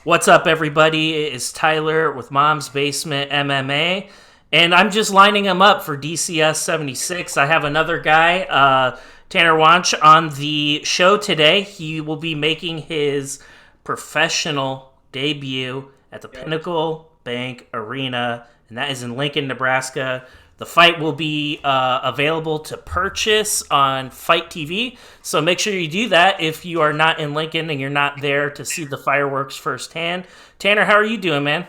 What's up, everybody? It's Tyler with Mom's Basement MMA, and I'm just lining him up for DCS 76. I have another guy, Tanner Wonch, on the show today. He will be making his professional debut at the Yep. Pinnacle Bank Arena, and that is in Lincoln, Nebraska. The fight will be available to purchase on Fight TV, so make sure you do that if you are not in Lincoln and you're not there to see the fireworks firsthand. Tanner, how are you doing, man?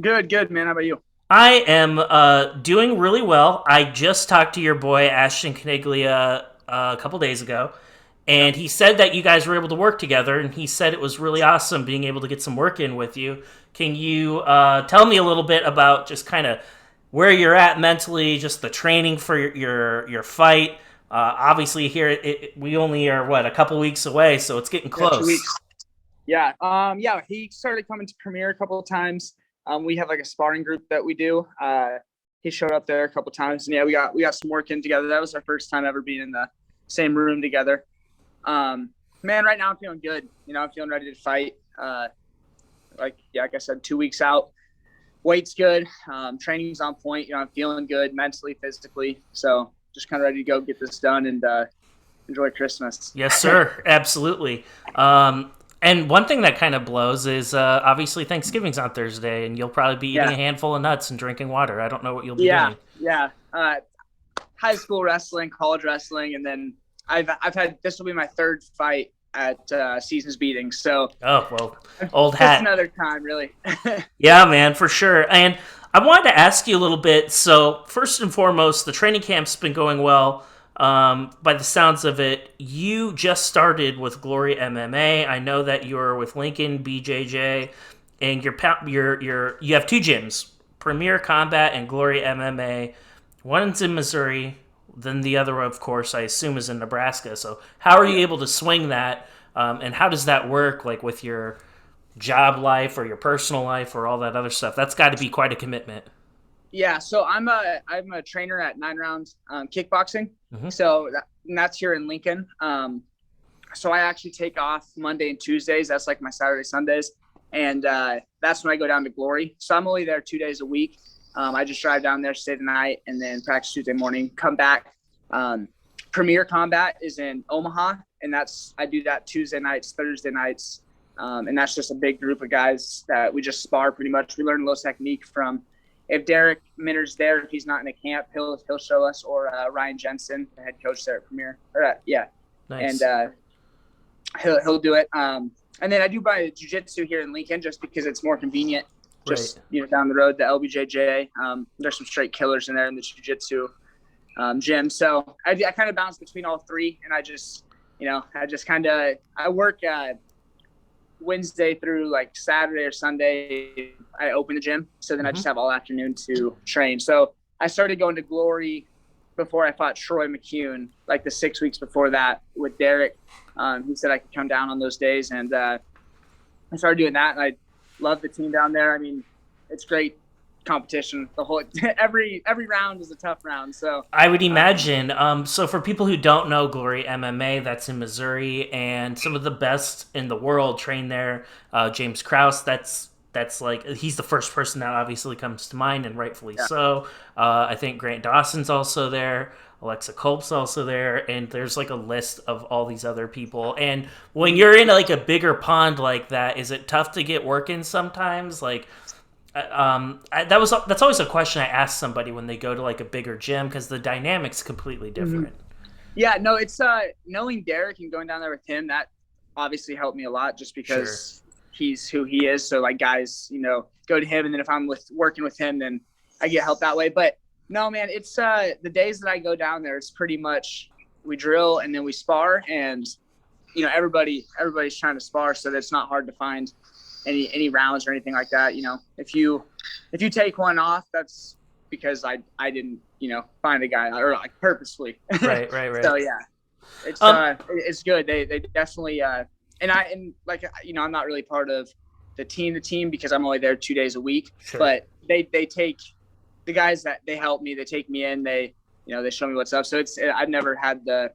Good, man. How about you? I am doing really well. I just talked to your boy Ashton Caniglia a couple days ago, Yep. and he said that you guys were able to work together, and he said it was really awesome being able to get some work in with you. Can you tell me a little bit about just kind of where you're at mentally, just the training for your fight? Obviously, here we only are a couple weeks away, so it's getting Yeah, 2 weeks. close. Yeah. He started coming to Premiere a couple of times. We have like a sparring group that we do. He showed up there a couple of times, and yeah, we got some work in together. That was our first time ever being in the same room together. Man, right now I'm feeling good. I'm feeling ready to fight. Like I said, 2 weeks out. Weight's good. Training's on point. I'm feeling good mentally, physically. So just kind of ready to go get this done and enjoy Christmas. Yes, sir. Absolutely. And one thing that kind of blows is obviously Thanksgiving's on Thursday, and you'll probably be eating Yeah. a handful of nuts and drinking water. I don't know what you'll be Yeah, doing. yeah. High school wrestling, college wrestling, and then I've had this will be my third fight at Seasons Beating. So Oh, well, old just hat. another time, really. Yeah, man, for sure. And I wanted to ask you a little bit. So, first and foremost, the training camp's been going well. By the sounds of it, you just started with Glory MMA. I know that you're with Lincoln BJJ, and you have two gyms, Premier Combat and Glory MMA. One's in Missouri, then the other, of course, I assume is in Nebraska. So, how are you Yeah. able to swing that? And how does that work, like with your job life or your personal life or all that other stuff? That's got to be quite a commitment. Yeah, so I'm a trainer at 9 Round Kickboxing. Hmm. And that's here in Lincoln. So I actually take off Monday and Tuesdays. That's like my Saturday, Sundays, and that's when I go down to Glory. So I'm only there 2 days a week. I just drive down there, stay the night, and then practice Tuesday morning. Come back. Premier Combat is in Omaha, and I do that Tuesday nights, Thursday nights, and that's just a big group of guys that we just spar pretty much. We learn a little technique from. If Derek Minner's there, if he's not in a camp, he'll show us, or Ryan Jensen, the head coach there at Premier. Nice. And he'll do it. And then I do buy jiu-jitsu here in Lincoln just because it's more convenient. Just Right. down the road, the LBJJ. There's some straight killers in there in the jiu-jitsu gym. So I kind of bounce between all three, and I work Wednesday through like Saturday or Sunday. I open the gym, so then I Hmm. just have all afternoon to train. So I started going to Glory before I fought Troy McCune, like the 6 weeks before that with Derek. He said I could come down on those days, and I started doing that. And I love the team down there. I mean, it's great competition. The whole every round is a tough round. So I would imagine. So for people who don't know Glory MMA, that's in Missouri, and some of the best in the world train there. James Krause, that's like he's the first person that obviously comes to mind, and rightfully yeah, so. I think Grant Dawson's also there. Alexa Culp's also there, and there's like a list of all these other people. And when you're in like a bigger pond like that, is it tough to get work in sometimes? Like, that's always a question I ask somebody when they go to like a bigger gym because the dynamic's completely Mhm. different. Yeah. No, it's knowing Derek and going down there with him that obviously helped me a lot just Sure. because he's who he is. So like guys, go to him, and then if I'm working with him, then I get help that way. But no, man, it's the days that I go down there, it's pretty much we drill and then we spar, and everybody's trying to spar, so that's not hard to find any rounds or anything like that. If you take one off, that's because I didn't find a guy, or like purposefully. Right, right, right. So yeah, Um, it's good. They definitely and like I'm not really part of the team because I'm only there 2 days a week. sure. But they take the guys that they help me. They take me in. They show me what's up. So I've never had the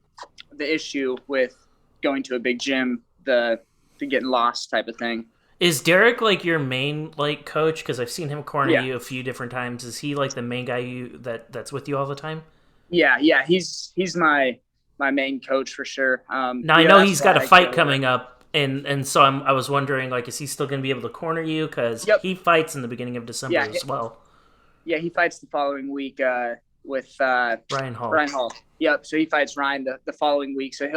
issue with going to a big gym, the getting lost type of thing. Is Derek like your main like coach? Because I've seen him corner Yeah, you a few different times. Is he like the main guy that's with you all the time? yeah. He's my main coach for sure. Now I know That's he's got why a I fight go there. coming up, and so I was wondering like, is he still going to be able to corner you? Because Yep. he fights in the beginning of December Yeah, as well. yeah. He fights the following week with Ryan Hall. Ryan Hall. Yep. So he fights Ryan the following week. So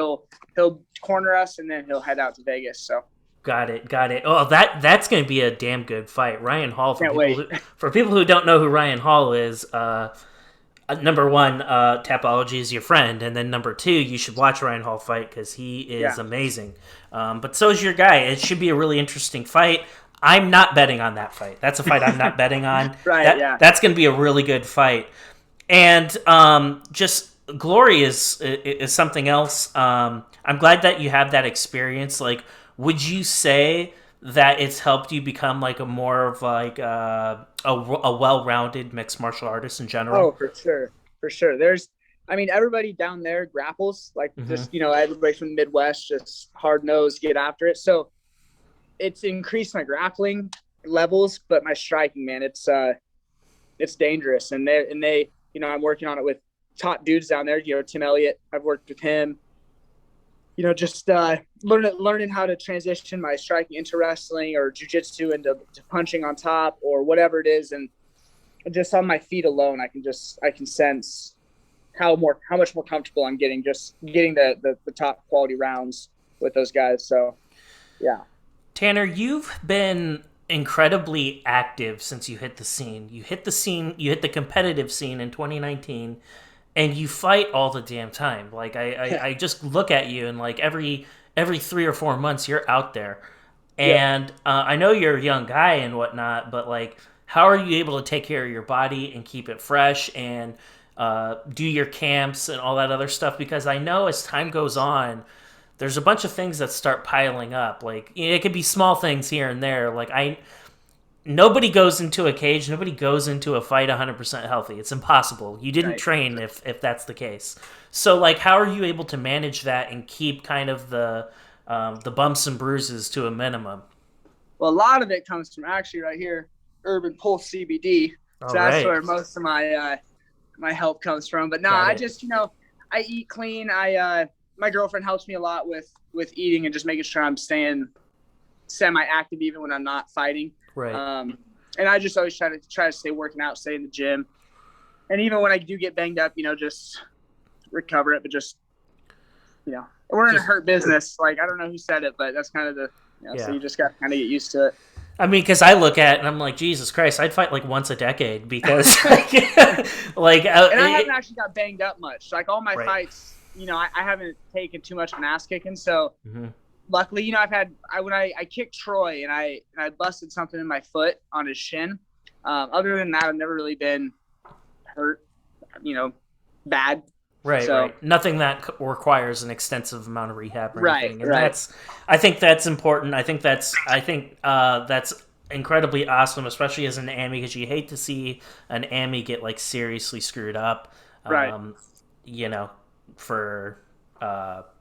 he'll corner us and then he'll head out to Vegas. So Got it, got it. Oh, that's going to be a damn good fight. Ryan Hall can't wait. for people who don't know who Ryan Hall is. Number one, Tapology is your friend, and then number two, you should watch Ryan Hall fight because he is Yeah. amazing. But so is your guy. It should be a really interesting fight. I'm not betting on that fight. That's a fight I'm not betting on. Right. Yeah. That's going to be a really good fight. And just Glory is something else. I'm glad that you have that experience. Like, would you say that it's helped you become like a more of like a well-rounded mixed martial artist in Oh, general? for sure. For sure. I mean, everybody down there grapples, like Mm-hmm. just, everybody from the Midwest, just hard nose, get after it. So it's increased my grappling levels, but my striking, man, it's dangerous. And they, I'm working on it with top dudes down there, Tim Elliott. I've worked with him, just learning how to transition my striking into wrestling or jujitsu into punching on top or whatever it is. And just on my feet alone, I can sense how much more comfortable I'm getting just getting the top quality rounds with those guys. So yeah. Tanner, you've been incredibly active since you hit the scene. You hit the scene, you hit the competitive scene in 2019, and you fight all the damn time. Like I just look at you, and like every 3 or 4 months, you're out there. Yeah. And I know you're a young guy and whatnot, but like, how are you able to take care of your body and keep it fresh and do your camps and all that other stuff? Because I know as time goes on, there's a bunch of things that start piling up. Like it could be small things here and there. Like nobody goes into a cage, nobody goes into a fight 100% healthy. It's impossible. You didn't Right. train if that's the case. So like, how are you able to manage that and keep kind of the bumps and bruises to a minimum? Well, a lot of it comes from actually right here, Urban Pulse CBD. All So that's right. where most of my help comes from. But no, Got I it. just I eat clean. My girlfriend helps me a lot with eating and just making sure I'm staying semi-active even when I'm not fighting. Right. And I just always try to stay working out, stay in the gym, and even when I do get banged up, just recover it. But just we're in a hurt business. Like I don't know who said it, but that's kind of Yeah. so you just got to kind of get used to it. I mean, because I look at it and I'm like, Jesus Christ, I'd fight like once a decade because, like, And I haven't actually got banged up much. Like all my right. fights, I haven't taken too much of an ass kicking. So Mhm. luckily, when I kicked Troy and I busted something in my foot on his shin. Other than that, I've never really been hurt, bad. Right, So, right. Nothing that requires an extensive amount of rehab or right, anything, and right. I think that's important. I think that's incredibly awesome, especially as an ammy, because you hate to see an ammy get like seriously screwed up. Right. You know, for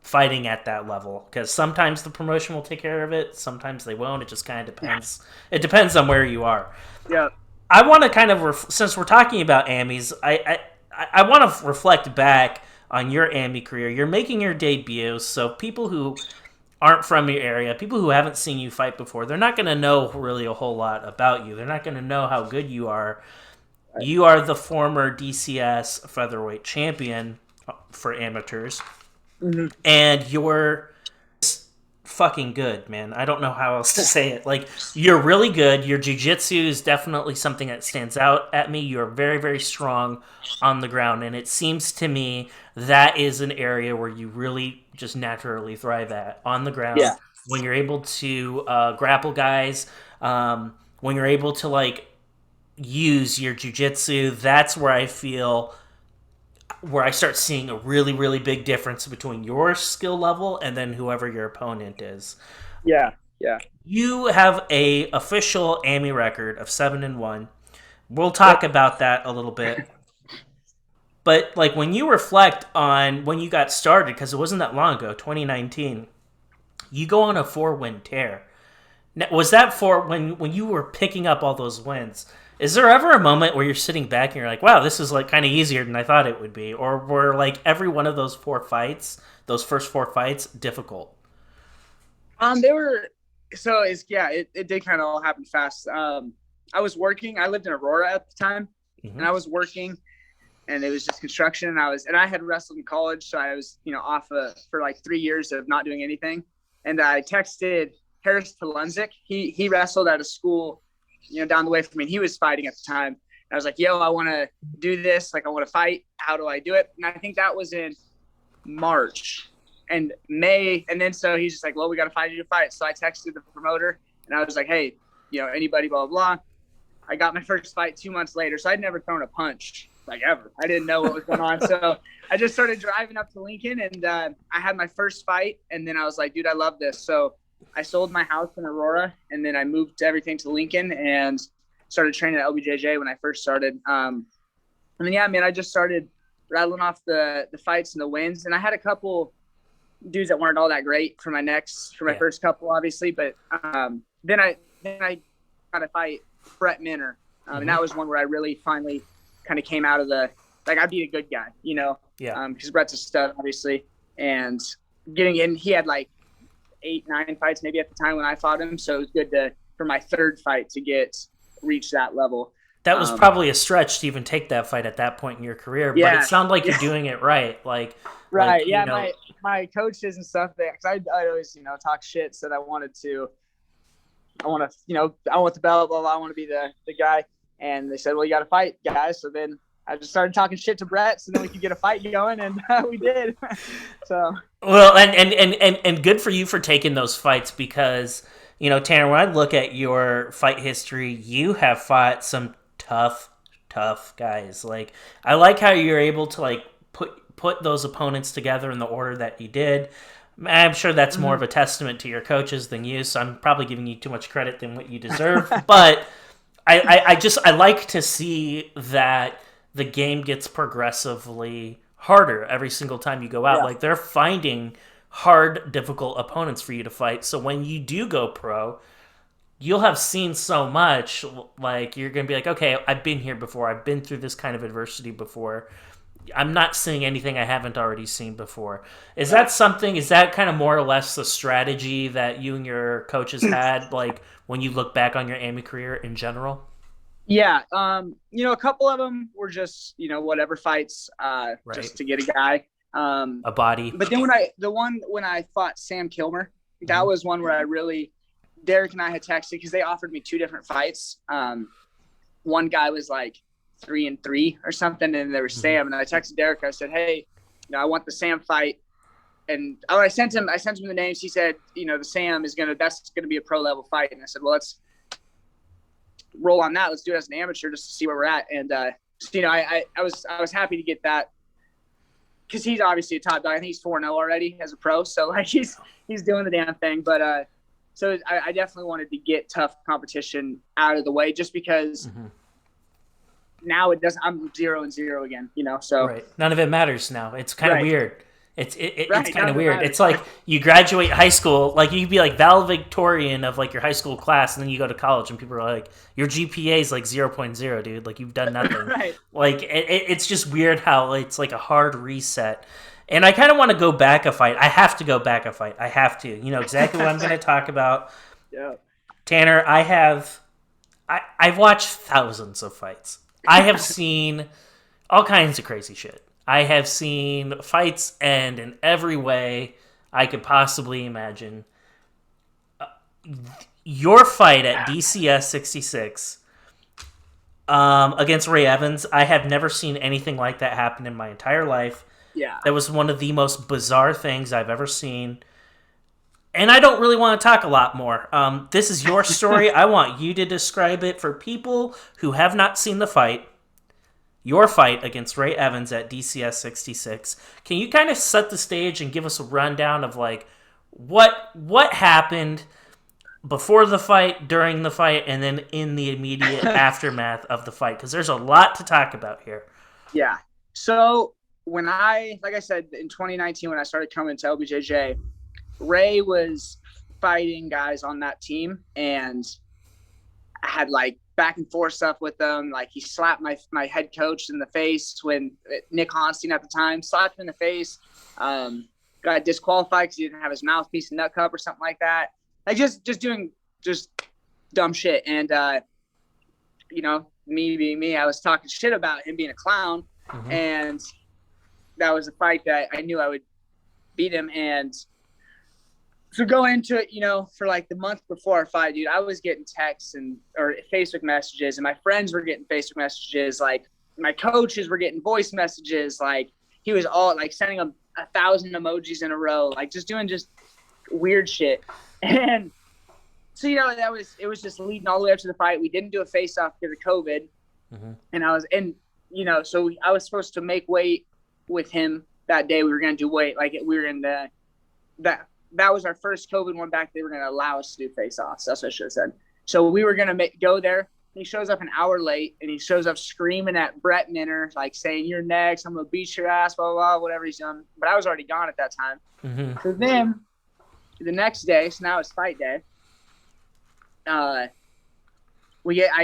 fighting at that level, because sometimes the promotion will take care of it, sometimes they won't. It just kind of depends. It depends on where you are. Yeah. I want to kind of since we're talking about ammies, I want to reflect back on your ammy career. You're making your debut, so people who aren't from your area, people who haven't seen you fight before, they're not going to know really a whole lot about you. They're not going to know how good you are. Right. You are the former DCS Featherweight champion for amateurs, and you're fucking good, man. I don't know how else to say it. Like, you're really good. Your jiu-jitsu is definitely something that stands out at me. You're very, very strong on the ground, and it seems to me that is an area where you really just naturally thrive at, on the ground. Yeah. When you're able to grapple guys, when you're able to, like, use your jiu-jitsu, that's where I feel where I start seeing a really, really big difference between your skill level and then whoever your opponent is. Yeah. Yeah. You have a official ammy record of 7-1. We'll talk about that a little bit. But like when you reflect on when you got started, because it wasn't that long ago, 2019, you go on a 4-win tear. Now, was that for when you were picking up all those wins? Is there ever a moment where you're sitting back and you're like, "Wow, this is like kind of easier than I thought it would be," or were like every one of those four fights, those first four fights, difficult? They were so it's yeah, it did kind of all happen fast. I was working. I lived in Aurora at the time, and I was working, and it was just construction. And I had wrestled in college, so I was off for like 3 years of not doing anything. And I texted Harris Talunzik. He wrestled at a school, down the way from me. And he was fighting at the time. And I was like, "Yo, I want to do this. Like, I want to fight. How do I do it?" And I think that was in March and May. And then so he's just like, "Well, we got to find you to fight." So I texted the promoter and I was like, "Hey, anybody, blah, blah, blah." I got my first fight 2 months later. So I'd never thrown a punch like ever. I didn't know what was going on. So I just started driving up to Lincoln and I had my first fight. And then I was like, "Dude, I love this." So I sold my house in Aurora and then I moved everything to Lincoln and started training at LBJJ when I first started. And then, yeah, man, I just started rattling off the fights and the wins. And I had a couple dudes that weren't all that great for my first couple, obviously. But then I got to fight Brett Minner. And that was one where I really finally kind of came out of I beat a good guy, Yeah. Because Brett's a stud, obviously. And getting in, he had like 8-9 fights maybe at the time when I fought him. So it was good for my third fight to reach that level. That was probably a stretch to even take that fight at that point in your career, but it sounds like you're doing it right. Right. My coaches and stuff, because I always, talk shit, said I want the belt, blah, blah, I want to be the guy. And they said, "Well, you got to fight, guys." So then I just started talking shit to Brett so then we could get a fight going, and we did. So. Well, and good for you for taking those fights because, Tanner, when I look at your fight history, you have fought some tough guys. Like, I like how you're able to like put those opponents together in the order that you did. I'm sure that's more of a testament to your coaches than you, so I'm probably giving you too much credit than what you deserve. But I like to see that the game gets progressively harder every single time you go out. Yeah. Like, they're finding hard, difficult opponents for you to fight. So when you do go pro, you'll have seen so much, like, you're going to be like, "Okay, I've been here before. I've been through this kind of adversity before. I'm not seeing anything I haven't already seen before." Is that kind of more or less the strategy that you and your coaches had, like, when you look back on your AMY career in general? Yeah. A couple of them were just, whatever fights, just to get a guy. A body. But then when I fought Sam Kilmer, that was one where Derek and I had texted because they offered me 2 different fights. One guy was like 3-3 or something, and there was Sam. And I texted Derek. I said, "Hey, I want the Sam fight." And I sent him the names. He said, "The Sam that's gonna be a pro level fight." And I said, "Well, let's roll on that. Let's do it as an amateur just to see where we're at." And I was happy to get that because he's obviously a top dog. I think he's 4-0 already as a pro, so like he's doing the damn thing. But so I definitely wanted to get tough competition out of the way just because now it doesn't. I'm 0-0 again, So right. None of it matters now. It's kind of weird. It's kind of weird. Matters. It's like you graduate high school, like you'd be like valedictorian of like your high school class, and then you go to college, and people are like, "Your GPA is like 0.0, dude. Like you've done nothing." Right. Like it's just weird how it's like a hard reset. And I kind of want to go back a fight. I have to go back a fight. I have to. You know exactly what I'm going to talk about. Yeah. Tanner, I've watched thousands of fights. I have seen all kinds of crazy shit. I have seen fights end in every way I could possibly imagine. Your fight at DCS 66 against Ray Evans, I have never seen anything like that happen in my entire life. Yeah. That was one of the most bizarre things I've ever seen. And I don't really want to talk a lot more. This is your story. I want you to describe it for people who have not seen the fight. Your fight against Ray Evans at DCS 66. Can you kind of set the stage and give us a rundown of like what happened before the fight, during the fight, and then in the immediate aftermath of the fight? Because there's a lot to talk about here. Yeah. So when like I said, in 2019, when I started coming to LBJJ, Ray was fighting guys on that team, and I had like back and forth stuff with them. Like he slapped my head coach in the face when Nick Honstein at the time slapped him in the face. Got disqualified because he didn't have his mouthpiece and nut cup or something like that. Like just doing just dumb shit. And me being me, I was talking shit about him being a clown. Mm-hmm. And that was a fight that I knew I would beat him. And so go into it, for like the month before our fight, dude, I was getting texts or Facebook messages, and my friends were getting Facebook messages. Like my coaches were getting voice messages. Like he was all like sending them 1,000 emojis in a row, like just doing just weird shit. And so, it was just leading all the way up to the fight. We didn't do a face off because of COVID. Mm-hmm. And so I was supposed to make weight with him that day. We were going to do weight. Like we were in that was our first COVID one back. They were going to allow us to do face-offs. That's what I should have said. So we were going to go there. He shows up an hour late, and he shows up screaming at Brett Minner, like saying, "You're next. I'm going to beat your ass," blah, blah, blah, whatever he's done. But I was already gone at that time. Mm-hmm. So then the next day, so now it's fight day, I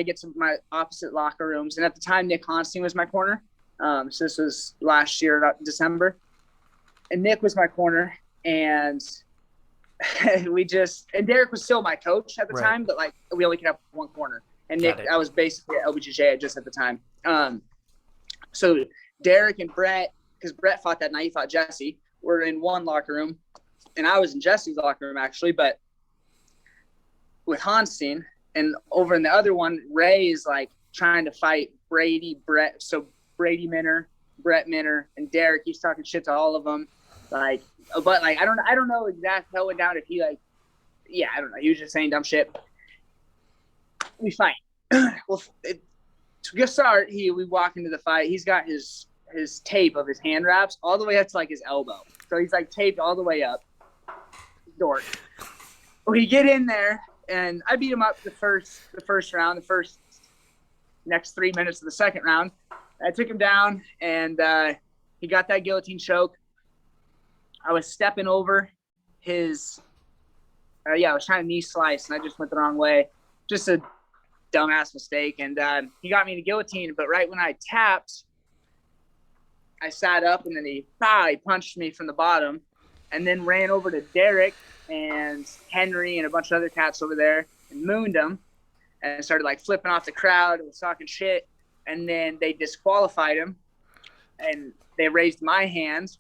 get to my opposite locker rooms. And at the time, Nick Honstein was my corner. So this was last year, December. And Nick was my corner, and and Derek was still my coach at the time, but like we only could have one corner. And Nick, I was basically at LBJJ just at the time. So Derek and Brett, because Brett fought that night, he fought Jesse, were in one locker room, and I was in Jesse's locker room actually, but with Honstein. And over in the other one, Ray is like trying to fight Brett. So Brady Minner, Brett Minner, and Derek. He's talking shit to all of them. Like, but like I don't know exactly how it went down. If he I don't know. He was just saying dumb shit. We fight. Well, to get started, we walk into the fight. He's got his tape of his hand wraps all the way up to like his elbow. So he's like taped all the way up. Dork. We get in there, and I beat him up the first round, the first next 3 minutes of the second round. I took him down, and he got that guillotine choke. I was stepping over his I was trying to knee slice, and I just went the wrong way. Just a dumbass mistake. And he got me in a guillotine, but right when I tapped, I sat up, and then he punched me from the bottom, and then ran over to Derek and Henry and a bunch of other cats over there and mooned them, and started like flipping off the crowd and was talking shit. And then they disqualified him, and they raised my hand.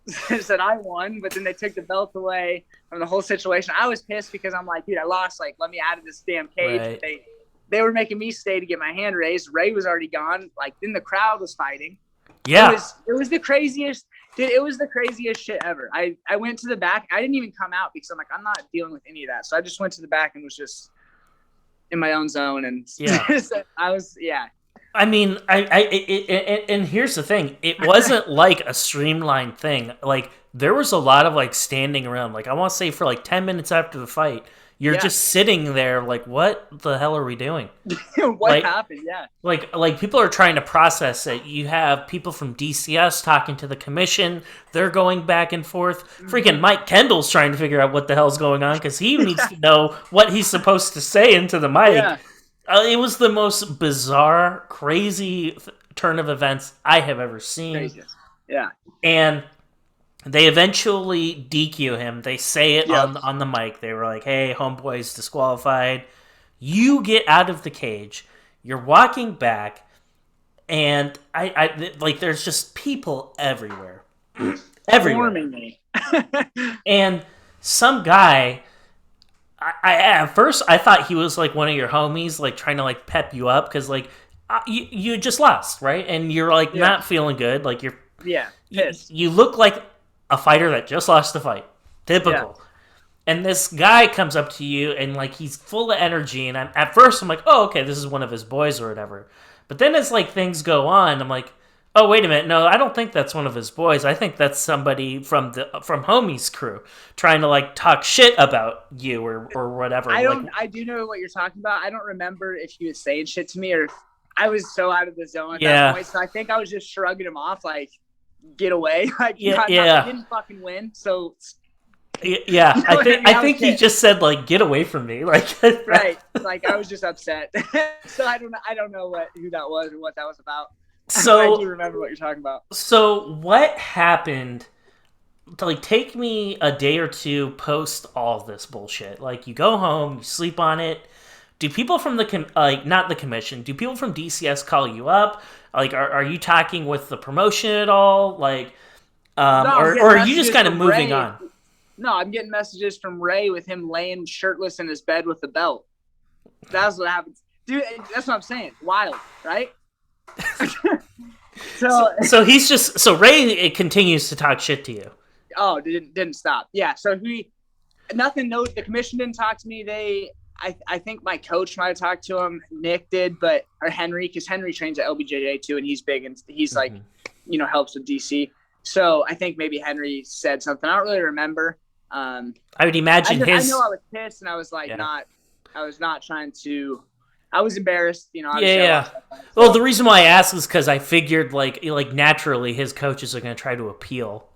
Said I won, but then they took the belt away from the whole situation. I was pissed because I'm like, dude, I lost. Like, let me out of this damn cage. Right. They were making me stay to get my hand raised. Ray was already gone. Like, then the crowd was fighting. Yeah, it was the craziest. Dude, it was the craziest shit ever. I went to the back. I didn't even come out because I'm like, I'm not dealing with any of that. So I just went to the back and was just in my own zone. And I mean, and here's the thing. It wasn't like a streamlined thing. Like, there was a lot of, like, standing around. Like, I want to say for, like, 10 minutes after the fight, you're just sitting there like, what the hell are we doing? What happened? Yeah. Like people are trying to process it. You have people from DCS talking to the commission. They're going back and forth. Freaking Mike Kendall's trying to figure out what the hell's going on because he needs to know what he's supposed to say into the mic. Yeah. It was the most bizarre, crazy turn of events I have ever seen. Crazy. Yeah. And they eventually DQ him. They say it on the mic. They were like, hey, homeboy's disqualified. You get out of the cage. You're walking back. And I like, there's just people everywhere. Everywhere. And some guy... at first, I thought he was like one of your homies, like trying to like pep you up because like you just lost, right? And you're like not feeling good, like you're pissed. You look like a fighter that just lost the fight, typical. Yeah. And this guy comes up to you and like he's full of energy, and at first I'm like, oh, okay, this is one of his boys or whatever. But then as like things go on, I'm like, oh, wait a minute. No, I don't think that's one of his boys. I think that's somebody from Homie's crew trying to like talk shit about you or whatever. I do know what you're talking about. I don't remember if he was saying shit to me or if I was so out of the zone at that point. So I think I was just shrugging him off like, get away. Like, I didn't fucking win. So Yeah, You know I what think mean? I think he just said like, "Get away from me!" Like, right. Like I was just upset. So I don't know who that was or what that was about. But I do So, remember what you're talking about. so what happened? Like, take me a day or two post all this bullshit. Like, you go home, you sleep on it. Do people from like not the commission? Do people from DCS call you up? Like, are you talking with the promotion at all? Like, No, I'm or getting are you just messages kind of from moving Ray. on? No, I'm getting messages from Ray with him laying shirtless in his bed with the belt. That's what happens. Dude, that's what I'm saying. Wild, right? So he's just so Ray it continues to talk shit to you. Oh, didn't stop. Yeah, so nothing. No, the commission didn't talk to me. I think my coach might have talked to him. Nick did, or Henry, because Henry trains at LBJJ too, and he's big and he's like, helps with DC. So I think maybe Henry said something. I don't really remember. I would imagine I know I was pissed, and I was like, I was not trying to. I was embarrassed, Yeah. Well, the reason why I asked is because I figured like naturally his coaches are going to try to appeal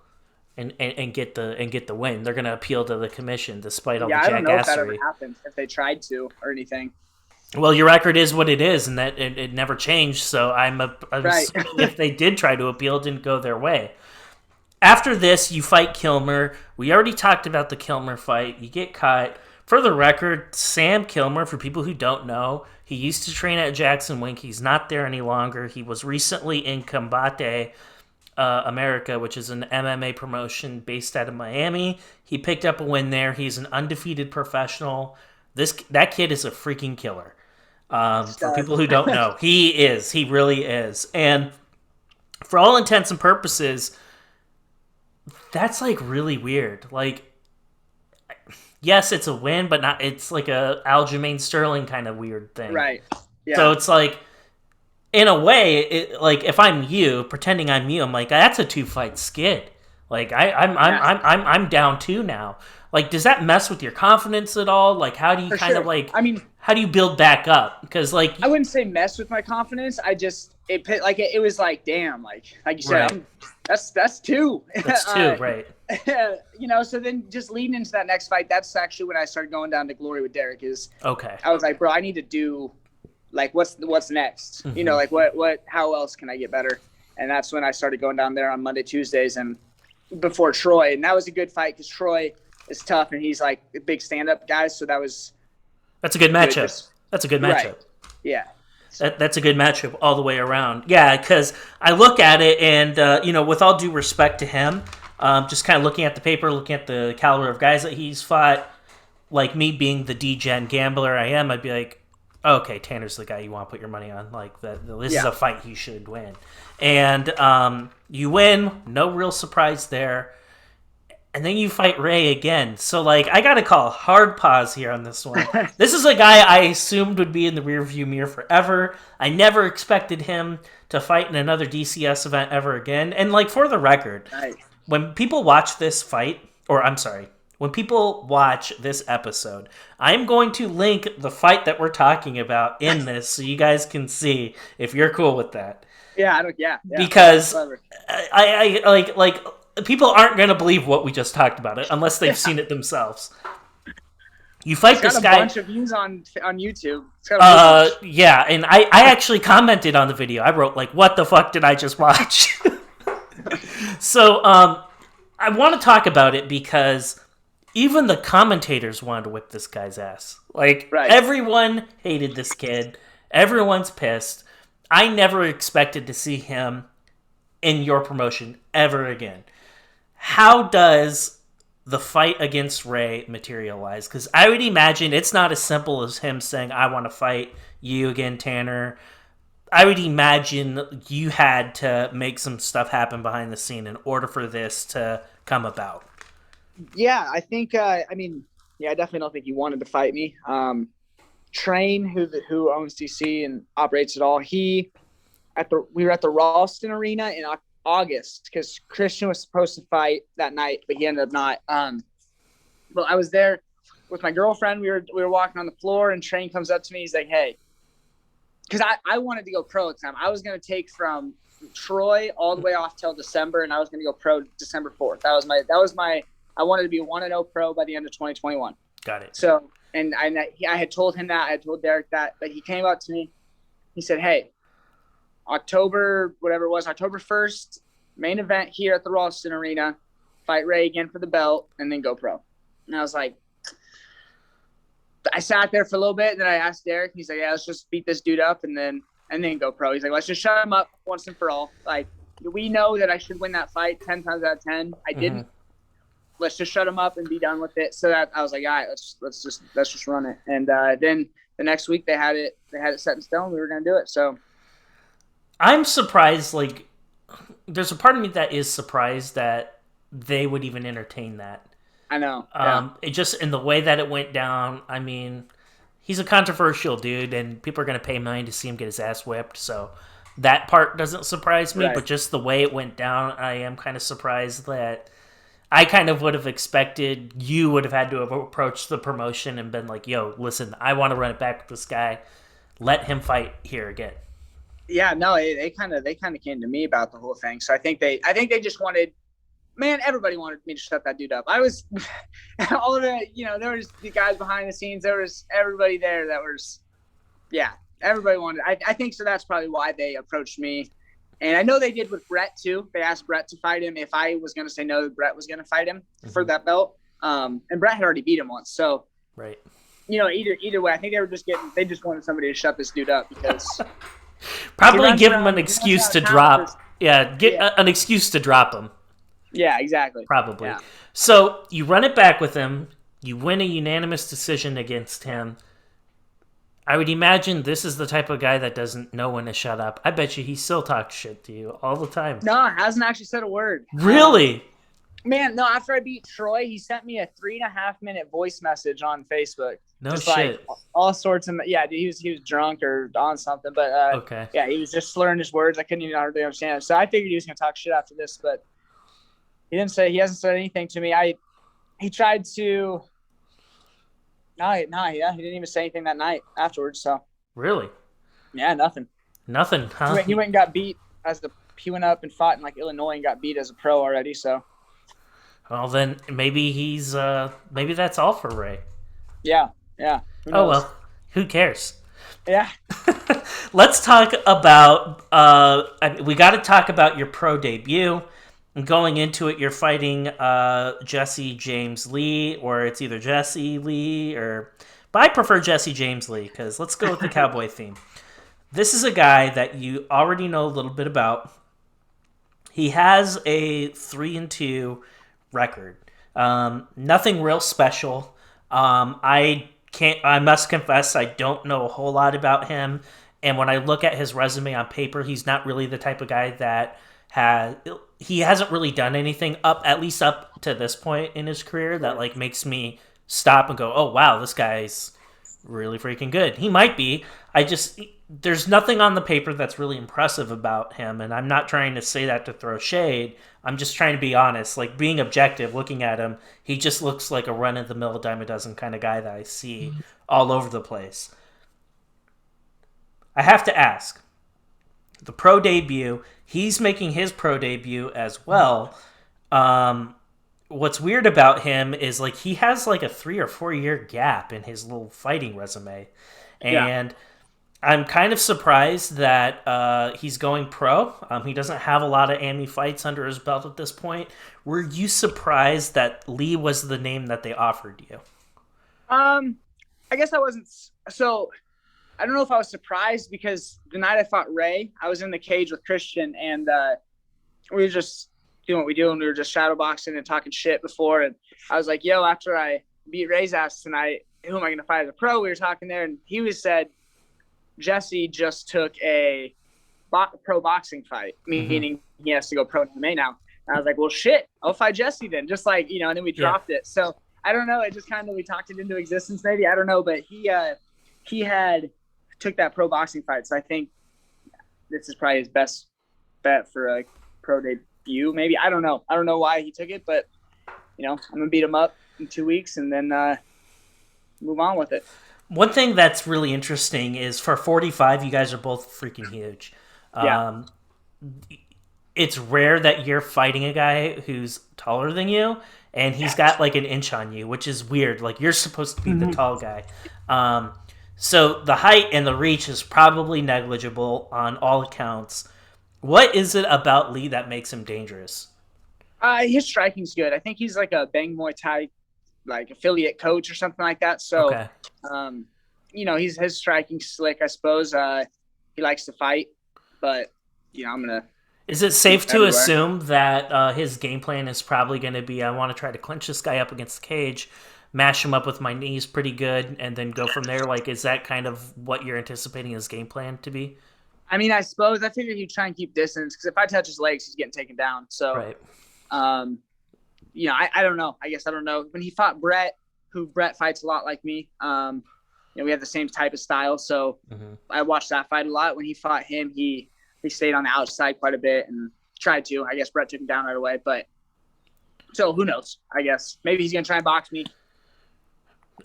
and get the win. They're going to appeal to the commission despite all the jackassery. I don't know if that ever happened, if they tried to or anything. Well, your record is what it is, and that it never changed. So I'm right. if they did try to appeal, it didn't go their way. After this, you fight Kilmer. We already talked about the Kilmer fight. You get cut. For the record, Sam Kilmer, for people who don't know, he used to train at Jackson Wink. He's not there any longer. He was recently in Combate America, which is an MMA promotion based out of Miami. He picked up a win there. He's an undefeated professional. That kid is a freaking killer. For people who don't know, he is. He really is. And for all intents and purposes, that's like really weird. Like, yes, it's a win, but not. It's like a Aljamain Sterling kind of weird thing, right? Yeah. So it's like, in a way, like if I'm you, pretending I'm you, I'm like, that's a 2-fight skid. Like I'm down 2 now. Like, does that mess with your confidence at all? Like, how do you how do you build back up? Because like, I wouldn't say mess with my confidence. It was like, damn, like you said, right. That's 2. That's 2, right? So then just leading into that next fight, that's actually when I started going down to Glory with Derek. Okay. I was like, bro, I need to do like what's next? Mm-hmm. Like how else can I get better? And that's when I started going down there on Monday, Tuesdays, and before Troy, and that was a good fight because Troy is tough and he's like a big stand-up guy. So that's a good matchup. That's a good matchup. Right. Yeah. That's a good matchup all the way around. Yeah, because I look at it and, with all due respect to him, just kind of looking at the paper, looking at the caliber of guys that he's fought, like me being the D-Gen gambler I am, I'd be like, okay, Tanner's the guy you want to put your money on. Like, this is a fight he should win. And you win, no real surprise there. And then you fight Ray again. So, like, I got to call a hard pause here on this one. This is a guy I assumed would be in the rearview mirror forever. I never expected him to fight in another DCS event ever again. And, like, for the record, when people watch this fight, when people watch this episode, I'm going to link the fight that we're talking about in this so you guys can see if you're cool with that. Yeah, because I like people aren't going to believe what we just talked about it unless they've seen it themselves. You fight this guy. A bunch of views on YouTube. Yeah, and I actually commented on the video. I wrote like, "What the fuck did I just watch?" So I want to talk about it because even the commentators wanted to whip this guy's ass. Like, everyone hated this kid. Everyone's pissed. I never expected to see him in your promotion ever again. How does the fight against Ray materialize? Because I would imagine it's not as simple as him saying, I want to fight you again, Tanner. I would imagine you had to make some stuff happen behind the scene in order for this to come about. Yeah, I think, I definitely don't think he wanted to fight me. Train, who owns DC and operates it all, we were at the Ralston Arena in August because Christian was supposed to fight that night, but he ended up not. But I was there with my girlfriend. We were walking on the floor, and Train comes up to me. He's like, "Hey," because I wanted to go pro at the time. I was going to take from Troy all the way off till December, and I was going to go pro December 4th. That was my I wanted to be 1-0 pro by the end of 2021. Got it. So, and I had told him that. I had told Derek that. But he came up to me. He said, hey, October 1st, main event here at the Ralston Arena. Fight Ray again for the belt, and then go pro. And I was like, I sat there for a little bit, and then I asked Derek. He's like, yeah, let's just beat this dude up, and then go pro. He's like, let's just shut him up once and for all. Like, we know that I should win that fight 10 times out of 10. I didn't. Let's just shut him up and be done with it. So that I was like, all right, let's just run it. And then the next week they had it set in stone. We were going to do it. So I'm surprised. Like, there's a part of me that is surprised that they would even entertain that. I know. Yeah. It just, in the way that it went down, I mean, he's a controversial dude, and people are going to pay money to see him get his ass whipped. So that part doesn't surprise me, but just the way it went down, I am kind of surprised that I kind of would have expected you would have had to have approached the promotion and been like, yo, listen, I want to run it back with this guy. Let him fight here again. Yeah, no, they kind of came to me about the whole thing. So I think they just wanted, man, everybody wanted me to shut that dude up. I was all of the, there was the guys behind the scenes. There was everybody there that was, yeah, everybody wanted. I think so. That's probably why they approached me. And I know they did with Brett too. They asked Brett to fight him. If I was going to say no, Brett was going to fight him for that belt. And Brett had already beat him once. So, right. Either way, I think they just wanted somebody to shut this dude up because probably give him an excuse to drop. An excuse to drop him. Yeah, exactly. Probably. Yeah. So you run it back with him. You win a unanimous decision against him. I would imagine this is the type of guy that doesn't know when to shut up. I bet you he still talks shit to you all the time. No, hasn't actually said a word. Really? Man, no, after I beat Troy, he sent me a 3.5-minute voice message on Facebook. No just shit. Like all sorts of, yeah, dude, he was drunk or on something, but okay. Yeah, he was just slurring his words. I couldn't even hardly understand it. So I figured he was going to talk shit after this, but he hasn't said anything to me. He tried to. He didn't even say anything that night afterwards. So really, yeah, nothing, huh? He went and got beat he went up and fought in like Illinois and got beat as a pro already. So, well, then maybe he's maybe that's all for Ray. Yeah. Oh well, who cares? Yeah. Let's talk about. We got to talk about your pro debut. Going into it, you're fighting Jesse James Lee, or it's either Jesse Lee but I prefer Jesse James Lee because let's go with the cowboy theme. This is a guy that you already know a little bit about. He has a 3-2 record. Nothing real special. I must confess, I don't know a whole lot about him. And when I look at his resume on paper, he's not really the type of guy that he hasn't really done anything at least up to this point in his career that like makes me stop and go, oh wow, this guy's really freaking good. He might be. There's nothing on the paper that's really impressive about him, and I'm not trying to say that to throw shade. I'm just trying to be honest, like being objective, looking at him, he just looks like a run-of-the-mill dime a dozen kind of guy that I see all over the place. I have to ask, the pro debut, he's making his pro debut as well. What's weird about him is like he has like a 3 or 4 year gap in his little fighting resume. And I'm kind of surprised that he's going pro. He doesn't have a lot of ammy fights under his belt at this point. Were you surprised that Lee was the name that they offered you? I guess I wasn't. So I don't know if I was surprised because the night I fought Ray, I was in the cage with Christian and we were just doing what we do, and we were just shadowboxing and talking shit before. And I was like, yo, after I beat Ray's ass tonight, who am I going to fight as a pro? We were talking there, and he said Jesse just took a pro boxing fight, meaning he has to go pro MMA now. And I was like, well, shit, I'll fight Jesse then. Just like, and then we dropped it. So I don't know. It just kind of, we talked it into existence maybe. I don't know. But he had took that pro boxing fight. So I think this is probably his best bet for a pro debut. Maybe. I don't know. I don't know why he took it, but I'm going to beat him up in 2 weeks and then move on with it. One thing that's really interesting is for 45, you guys are both freaking huge. Yeah. It's rare that you're fighting a guy who's taller than you, and he's got like an inch on you, which is weird. Like, you're supposed to be the tall guy. So the height and the reach is probably negligible on all accounts. What is it about Lee that makes him dangerous? His striking's good. I think he's like a Bang Muay Thai like affiliate coach or something like that. So, Okay. His striking slick, I suppose. He likes to fight, but I'm gonna. Is it safe to everywhere. assume that his game plan is probably going to be, I want to try to clinch this guy up against the cage, mash him up with my knees pretty good, and then go from there? Like, is that kind of what you're anticipating his game plan to be? I mean, I suppose I figured he'd try and keep distance because if I touch his legs, he's getting taken down. So, Right. I don't know. I guess I don't know. When he fought Brett, who Brett fights a lot like me, we have the same type of style. So I watched that fight a lot. When he fought him, he stayed on the outside quite a bit and tried to. I guess Brett took him down right away. But so who knows? I guess maybe he's going to try and box me.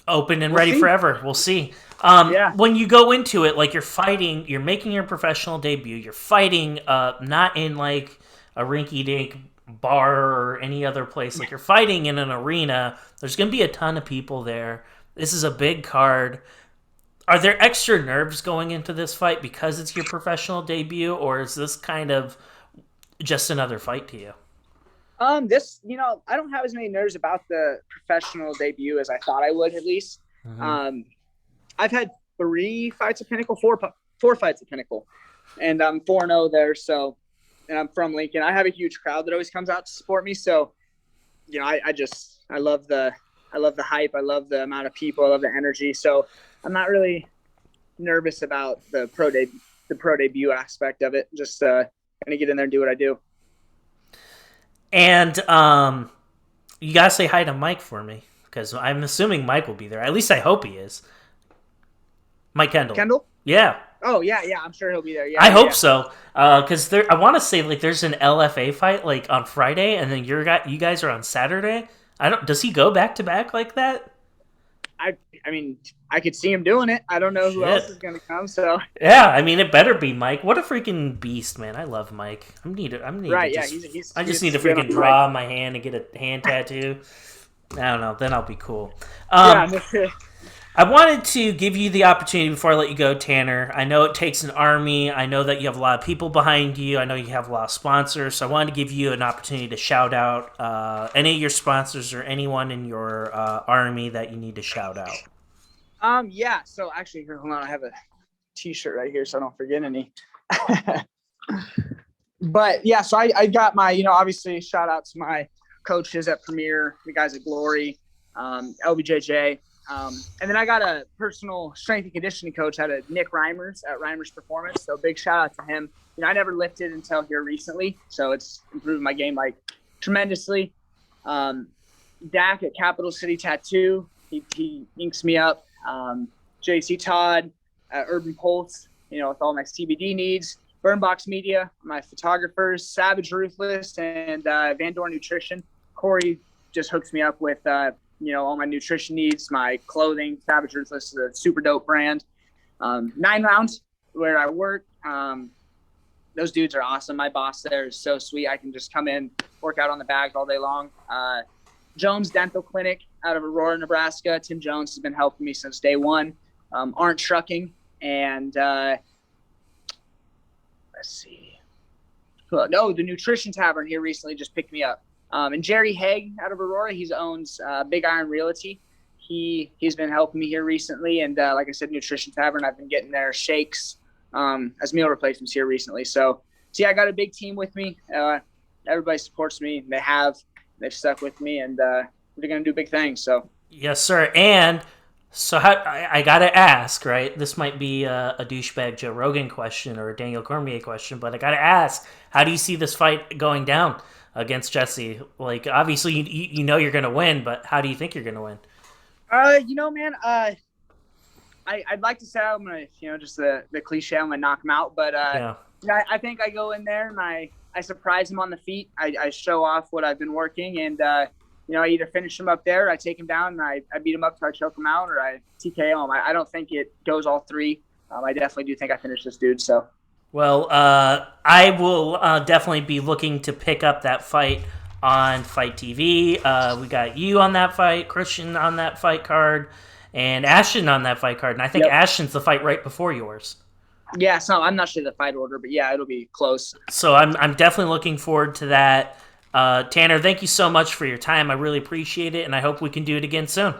Open and We'll ready see. forever. We'll see. Yeah. When you go into it, like, you're making your professional debut. You're fighting not in like a rinky-dink bar or any other place. Like, you're fighting in an arena. There's going to be a ton of people there. This is a big card. Are there extra nerves going into this fight because it's your professional debut, or is this kind of just another fight to you? I don't have as many nerves about the professional debut as I thought I would, at least. I've had 3 fights at Pinnacle, four fights at Pinnacle, and I'm 4-0 there. So, and I'm from Lincoln. I have a huge crowd that always comes out to support me. So, I love the hype. I love the amount of people. I love the energy. So I'm not really nervous about the pro debut aspect of it. Just gonna get in there and do what I do. And you gotta say hi to Mike for me, because I'm assuming Mike will be there. At least I hope he is. Mike Kendall. Kendall? Yeah. Oh yeah. I'm sure he'll be there. Yeah. I hope so. Because I want to say, like, there's an LFA fight like on Friday, and then you guys are on Saturday. Does he go back to back like that? I mean, I could see him doing it. I don't know who else is going to come. So yeah, I mean, it better be Mike. What a freaking beast, man! I love Mike. I just need to freaking draw my hand and get a hand tattoo. I don't know. Then I'll be cool. I wanted to give you the opportunity before I let you go, Tanner. I know it takes an army. I know that you have a lot of people behind you. I know you have a lot of sponsors. So I wanted to give you an opportunity to shout out any of your sponsors or anyone in your army that you need to shout out. Yeah. So actually, here, hold on. I have a T-shirt right here, so I don't forget any. But yeah, so I got my, obviously shout out to my coaches at Premier, the guys at Glory, LBJJ. And then I got a personal strength and conditioning coach out of Nick Reimers at Reimers Performance. So big shout out to him. I never lifted until here recently, so it's improved my game like tremendously. Dak at Capital City Tattoo, he inks me up. JC Todd at Urban Pulse, with all my CBD needs. Burnbox Media, my photographers, Savage Ruthless, and Van Dorn Nutrition. Corey just hooks me up with all my nutrition needs, my clothing. Savage Ruthless is a super dope brand. 9 Rounds, where I work. Those dudes are awesome. My boss there is so sweet. I can just come in, work out on the bags all day long. Jones Dental Clinic out of Aurora, Nebraska. Tim Jones has been helping me since day one. Aren't Trucking. And let's see. No, the Nutrition Tavern here recently just picked me up. And Jerry Haig out of Aurora, he owns Big Iron Realty. He's been helping me here recently. And like I said, Nutrition Tavern, I've been getting their shakes as meal replacements here recently. So yeah, I got a big team with me. Everybody supports me. They've stuck with me, and they're going to do big things. So yes, sir. And so I got to ask, right? This might be a douchebag Joe Rogan question or a Daniel Cormier question, but I got to ask, how do you see this fight going down against Jesse? Like, obviously, you know you're going to win, but how do you think you're going to win? Man, I'd like to say I'm going to, just the cliche, I'm going to knock him out. But I think I go in there and I surprise him on the feet. I show off what I've been working, and I either finish him up there, I take him down, and I beat him up till I choke him out, or I TKO him. I don't think it goes all three. I definitely do think I finish this dude. So, well, I will definitely be looking to pick up that fight on Fight TV. We got you on that fight, Christian on that fight card, and Ashton on that fight card. And I think Ashton's the fight right before yours. Yeah, so I'm not sure the fight order, but yeah, it'll be close. So I'm definitely looking forward to that. Tanner, thank you so much for your time. I really appreciate it, and I hope we can do it again soon.